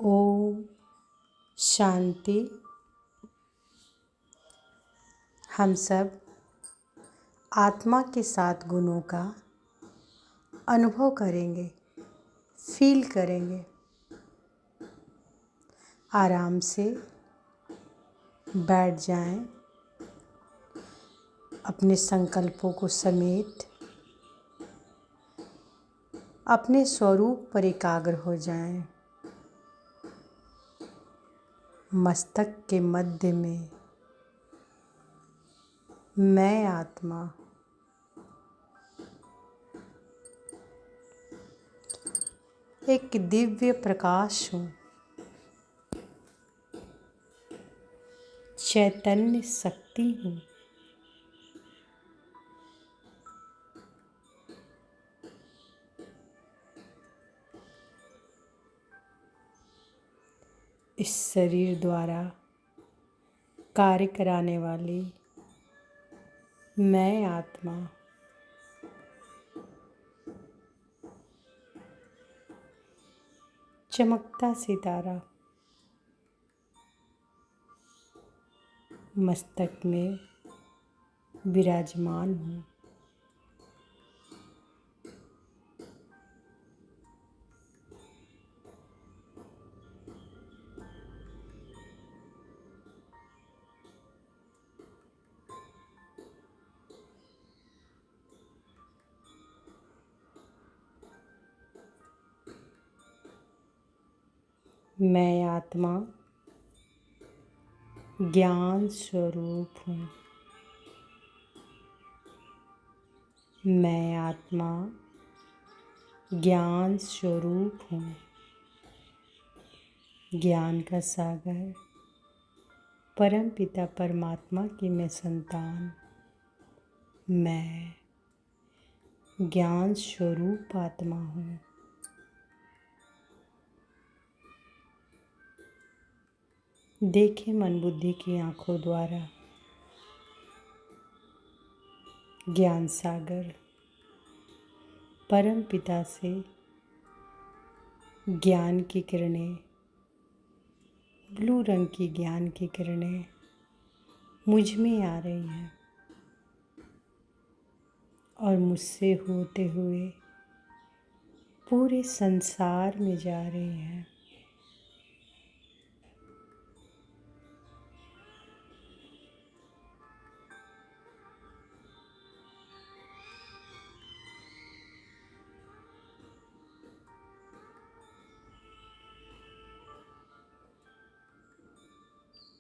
ओम शांति। हम सब आत्मा के 7 गुणों का अनुभव करेंगे, फील करेंगे। आराम से बैठ जाएं, अपने संकल्पों को समेट अपने स्वरूप पर एकाग्र हो जाएं। मस्तक के मध्य में मैं आत्मा एक दिव्य प्रकाश हूँ, चैतन्य शक्ति हूँ। इस शरीर द्वारा कार्य कराने वाली मैं आत्मा चमकता सितारा मस्तक में विराजमान हूँ। मैं आत्मा ज्ञान स्वरूप हूँ। मैं आत्मा ज्ञान स्वरूप हूँ। ज्ञान का सागर परम पिता परमात्मा की मैं संतान, मैं ज्ञान स्वरूप आत्मा हूँ। देखें मन बुद्धि की आँखों द्वारा ज्ञान सागर परम पिता से ज्ञान की किरणें, ब्लू रंग की ज्ञान की किरणें मुझ में आ रही हैं और मुझसे होते हुए पूरे संसार में जा रही हैं।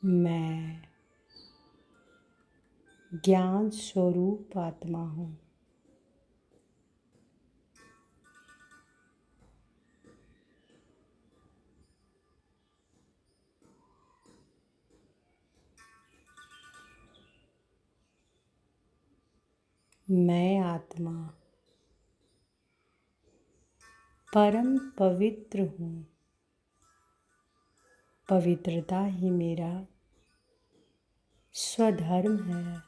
मैं ज्ञान स्वरूप आत्मा हूँ। मैं आत्मा परम पवित्र हूँ। पवित्रता ही मेरा स्वधर्म है।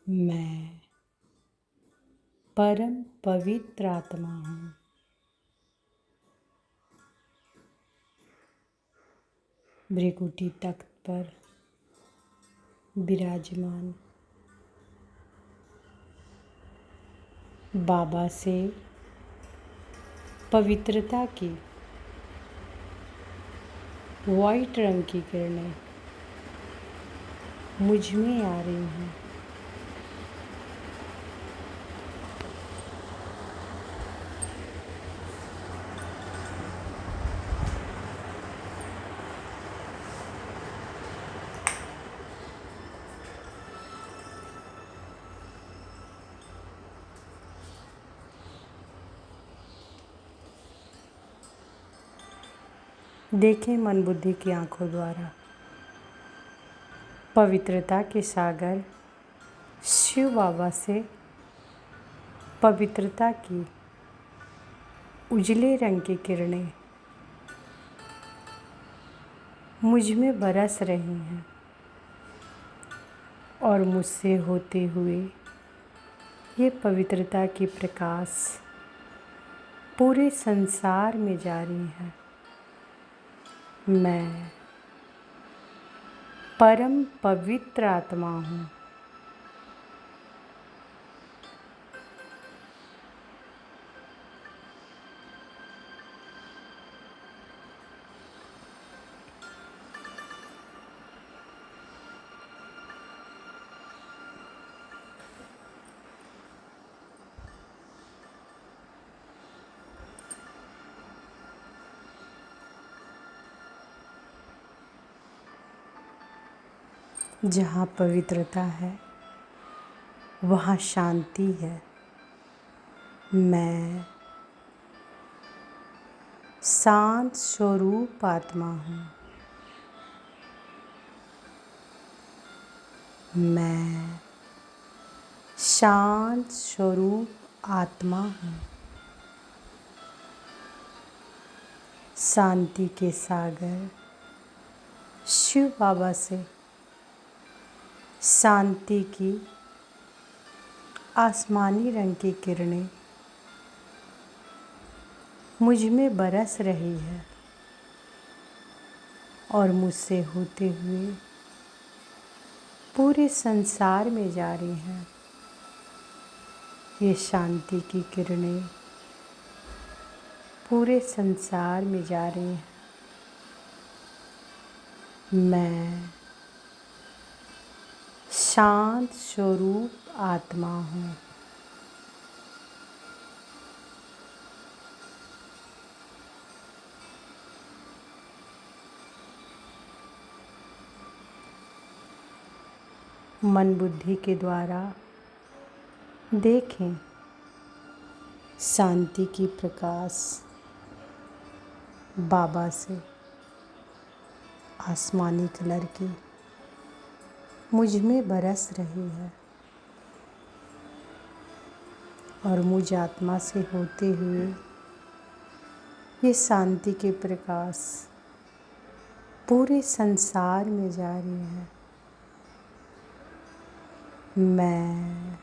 मैं परम पवित्र आत्मा हूँ। भृकुटी तख्त पर विराजमान बाबा से पवित्रता की वाइट रंग की किरणें मुझ में आ रही हैं। देखें मन बुद्धि की आँखों द्वारा पवित्रता के सागर शिव बाबा से पवित्रता की उजले रंग की किरणें मुझ में बरस रही हैं। और मुझसे होते हुए ये पवित्रता की प्रकाश पूरे संसार में जारी है। मैं परम पवित्र आत्मा हूँ। जहाँ पवित्रता है वहाँ शांति है। मैं शांत स्वरूप आत्मा हूँ। मैं शांत स्वरूप आत्मा हूँ। शांति के सागर शिव बाबा से शांति की आसमानी रंग की किरणें मुझ में बरस रही है और मुझसे होते हुए पूरे संसार में जारी हैं। ये शांति की किरणें पूरे संसार में जा रही हैं। मैं शांत स्वरूप आत्मा हूँ। मन बुद्धि के द्वारा देखें शांति की प्रकाश बाबा से आसमानी कलर की मुझ में बरस रही है और मुझ आत्मा से होते हुए ये शांति के प्रकाश पूरे संसार में जारी है। मैं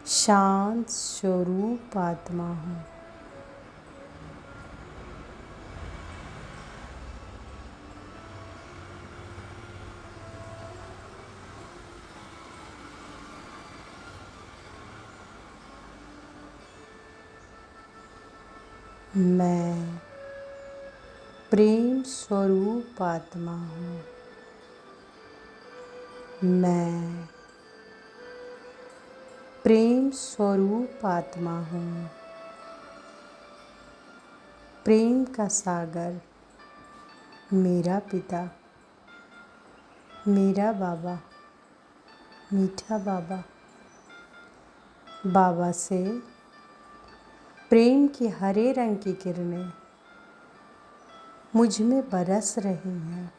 शांत स्वरूप आत्मा हूँ। मैं प्रेम स्वरूप आत्मा हूँ। मैं प्रेम स्वरूप आत्मा हूँ। प्रेम का सागर मेरा पिता, मेरा बाबा, मीठा बाबा, बाबा से प्रेम की हरे रंग की किरणें मुझ में बरस रही हैं।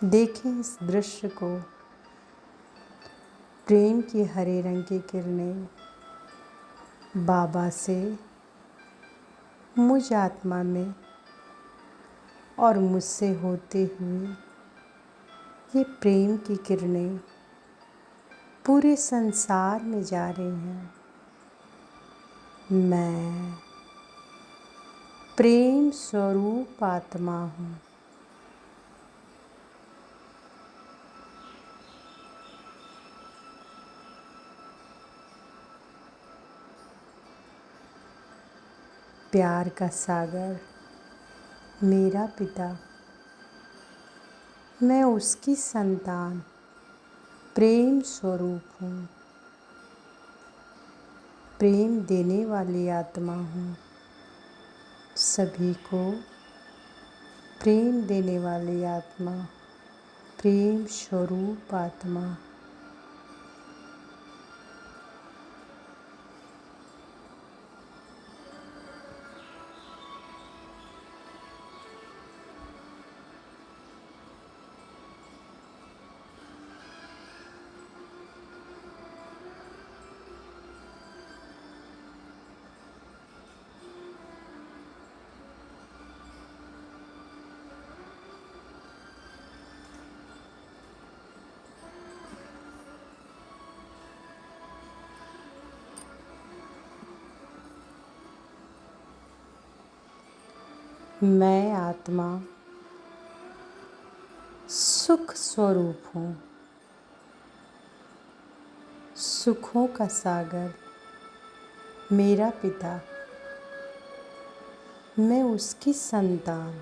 देखें इस दृश्य को। प्रेम की हरे रंग की किरणें बाबा से मुझ आत्मा में और मुझसे होते हुए ये प्रेम की किरणें पूरे संसार में जा रही हैं। मैं प्रेम स्वरूप आत्मा हूँ। प्यार का सागर मेरा पिता, मैं उसकी संतान प्रेम स्वरूप हूँ। प्रेम देने वाली आत्मा हूँ। सभी को प्रेम देने वाली आत्मा, प्रेम स्वरूप आत्मा। मैं आत्मा सुख स्वरूप हूँ। सुखों का सागर मेरा पिता, मैं उसकी संतान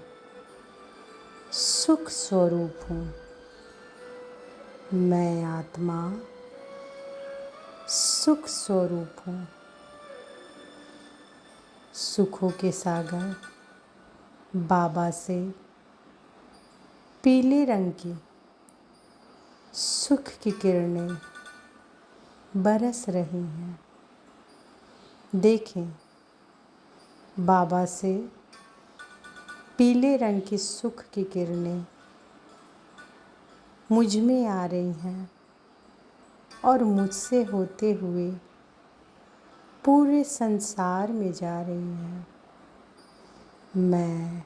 सुख स्वरूप हूँ। मैं आत्मा सुख स्वरूप हूँ। सुखों के सागर बाबा से पीले रंग की सुख की किरणें बरस रही हैं। देखें, बाबा से पीले रंग की सुख की किरणें मुझ में आ रही हैं और मुझसे होते हुए पूरे संसार में जा रही हैं। मैं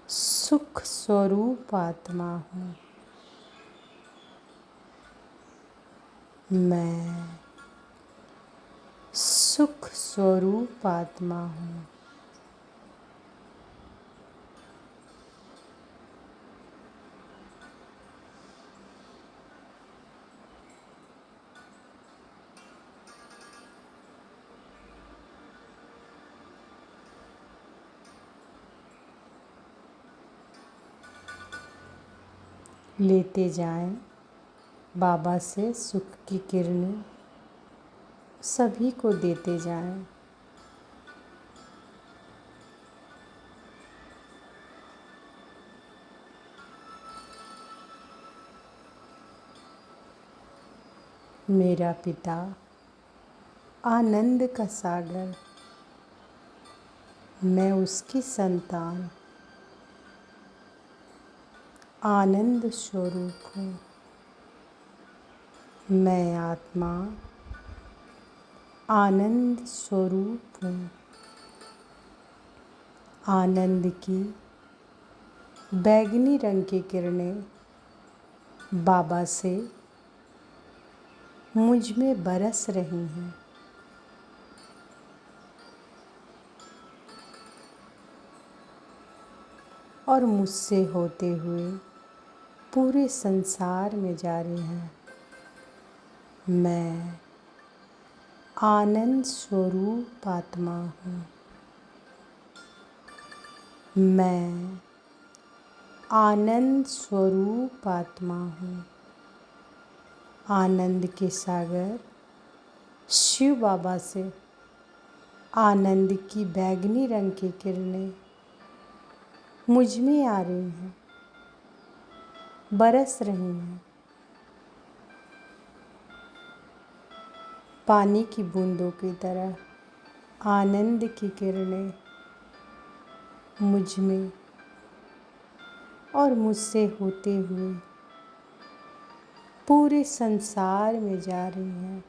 सुख स्वरूप आत्मा हूँ। मैं सुख स्वरूप आत्मा हूँ। लेते जाएं बाबा से सुख की किरणें, सभी को देते जाएं। मेरा पिता आनंद का सागर, मैं उसकी संतान आनंद स्वरूप हूँ। मैं आत्मा आनंद स्वरूप हूँ। आनंद की बैगनी रंग की किरणें बाबा से मुझ में बरस रही हैं। और मुझसे होते हुए पूरे संसार में जा रही हैं। मैं आनंद स्वरूप आत्मा हूँ। मैं आनंद स्वरूप आत्मा हूँ। आनंद के सागर शिव बाबा से आनंद की बैगनी रंग की किरणें मुझ में आ रही हैं, बरस रही हैं। पानी की बूंदों की तरह आनंद की किरणें मुझ में और मुझसे होते हुए पूरे संसार में जा रही हैं।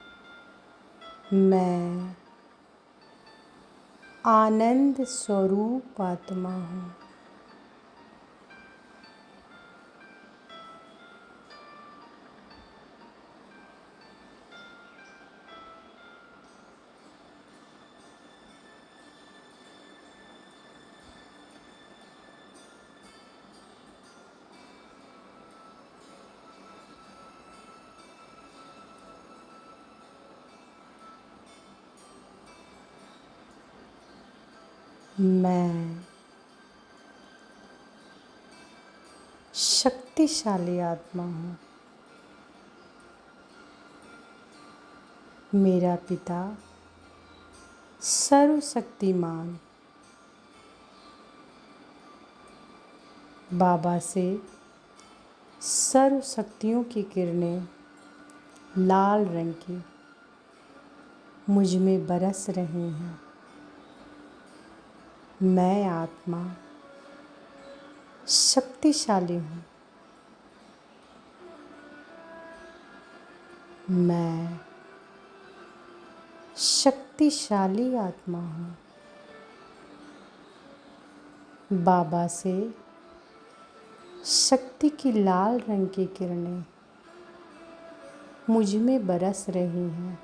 मैं आनंद स्वरूप आत्मा हूँ। मैं शक्तिशाली आत्मा हूँ। मेरा पिता सर्वशक्तिमान बाबा से सर्व शक्तियों की किरणें लाल रंग की मुझ में बरस रही हैं। मैं आत्मा शक्तिशाली हूँ। मैं शक्तिशाली आत्मा हूँ। बाबा से शक्ति की लाल रंग की किरणें मुझ में बरस रही हैं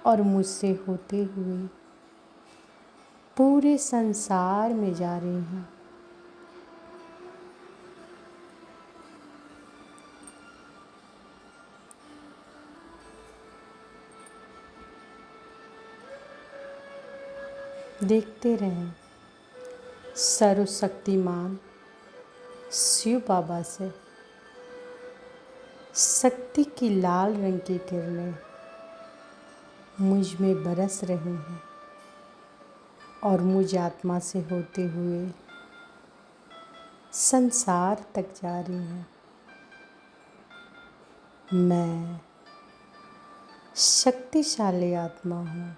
और मुझसे होते हुए पूरे संसार में जा रही हैं। देखते रहें सर्वशक्तिमान शिव बाबा से शक्ति की लाल रंग की किरणें मुझ में बरस रही हैं और मुझ आत्मा से होते हुए संसार तक जा रही हैं। मैं शक्तिशाली आत्मा हूँ।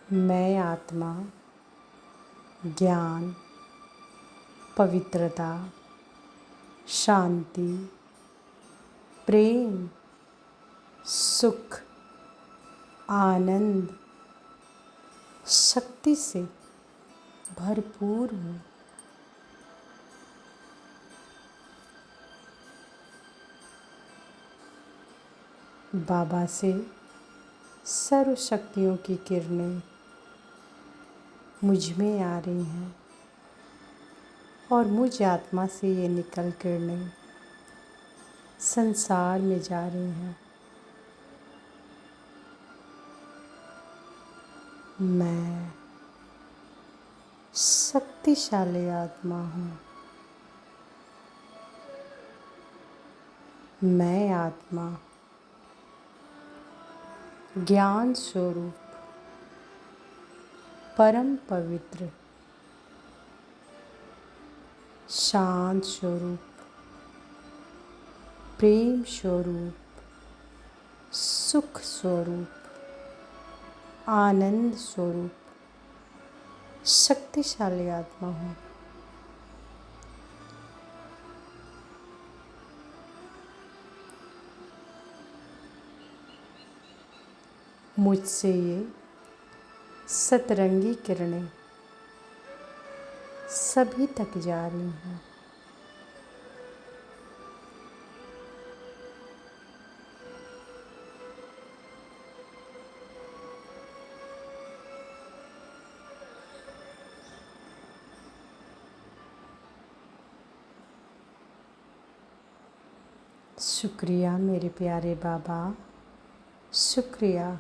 मैं आत्मा ज्ञान, पवित्रता, शांति, प्रेम, सुख, आनंद, शक्ति से भरपूर हूँ। बाबा से सर्व शक्तियों की किरणें मुझ में आ रही हैं और मुझ आत्मा से ये निकल किरणें संसार में जा रही हैं। मैं शक्तिशाली आत्मा हूँ। मैं आत्मा ज्ञान स्वरूप, परम पवित्र, शांत स्वरूप, प्रेम स्वरूप, सुख स्वरूप, आनंद स्वरूप, शक्तिशाली आत्मा हूँ। मुझसे ये सतरंगी किरणें सभी तक जा रही हैं। शुक्रिया मेरे प्यारे बाबा, शुक्रिया,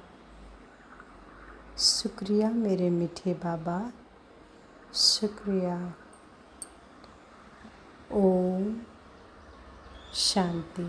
शुक्रिया मेरे मीठे बाबा, शुक्रिया। ओम शांति।